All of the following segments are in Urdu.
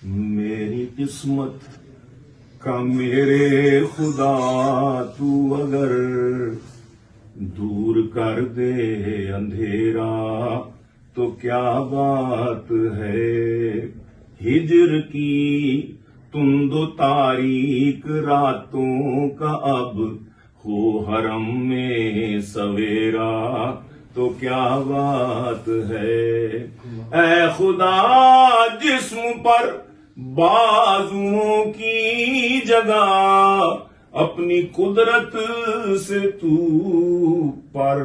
میری قسمت کا میرے خدا تو اگر دور کر دے اندھیرا تو کیا بات ہے. ہجر کی تند و تاریک راتوں کا اب ہو حرم میں سویرا تو کیا بات ہے. اے خدا جسم پر بازوؤں کی جگہ اپنی قدرت سے تو پر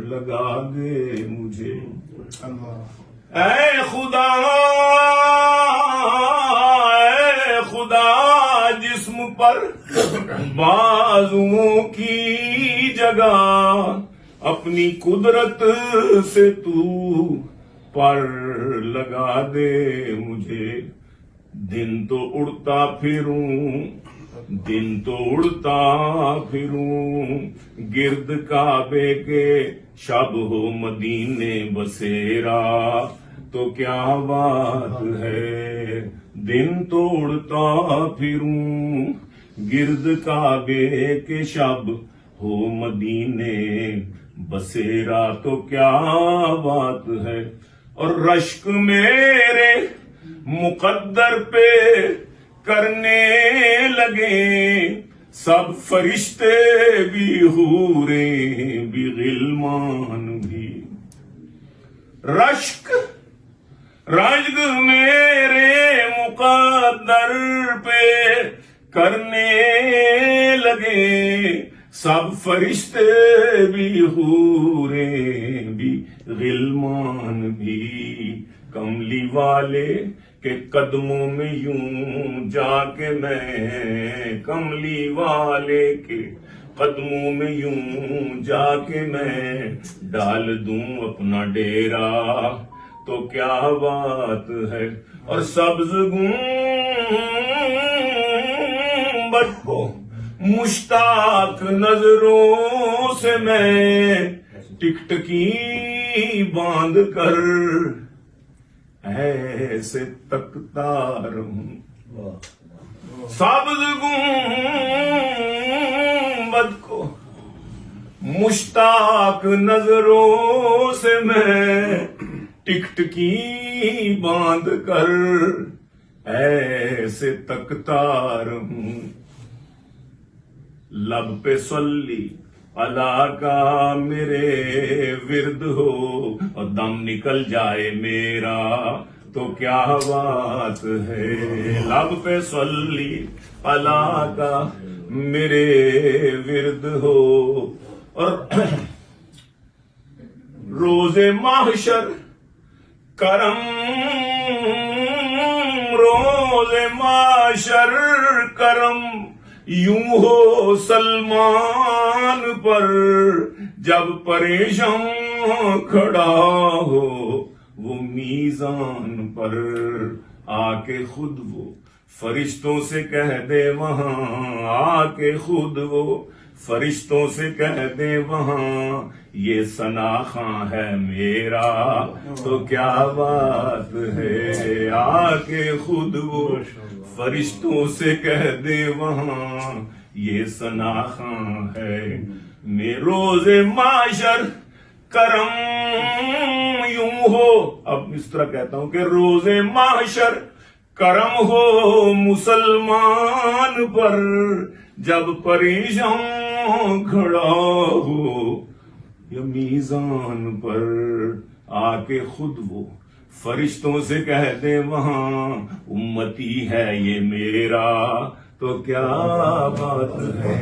لگا دے مجھے. اے خدا جسم پر بازوؤں کی جگہ اپنی قدرت سے تو پر لگا دے مجھے. دن تو اڑتا پھروں گرد کعبے کے شب ہو مدینے بسیرا تو کیا بات ہے. دن تو اڑتا پھروں گرد کعبے کے شب ہو مدینے بسیرا تو کیا بات ہے. اور رشک میرے مقدر پہ کرنے لگے سب فرشتے بھی حوریں بھی غلمان بھی. رشک میرے مقدر پہ کرنے لگے سب فرشتے بھی حوریں بھی غلمان بھی. کملی والے کے قدموں میں یوں جا کے میں کملی والے کے قدموں میں یوں جا کے میں ڈال دوں اپنا ڈیرا تو کیا بات ہے. اور سبز گنبد کو مشتاق نظروں سے میں ٹکٹکی باندھ کر ایسے تکتا رہوں. سبز گنبد کو مشتاق نظروں سے میں ٹکٹکی باندھ کر ایسے تکتا رہوں. لب پہ صلی اللہ کا میرے ورد ہو اور دم نکل جائے میرا تو کیا بات ہے. لب پہ صلی اللہ کا میرے ورد ہو اور روز محشر کرم روز محشر کرم یوں ہو سلمان پر جب پریشان کھڑا ہو وہ میزان پر. آ کے خود وہ فرشتوں سے کہہ دے وہاں آ کے خود وہ فرشتوں سے کہہ دے وہاں یہ ثنا خاں ہے میرا تو کیا بات ہے. آ کے خود وہ فرشتوں سے کہہ دے وہاں یہ ثنا خاں ہے. میں روز معاشر کرم یوں ہو. اب اس طرح کہتا ہوں کہ روز معاشر کرم ہو مسلمان پر جب پریشان کھڑا ہو یا میزان پر. آ کے خود وہ فرشتوں سے کہہ دے وہاں امتی ہے یہ میرا تو کیا بات ہے.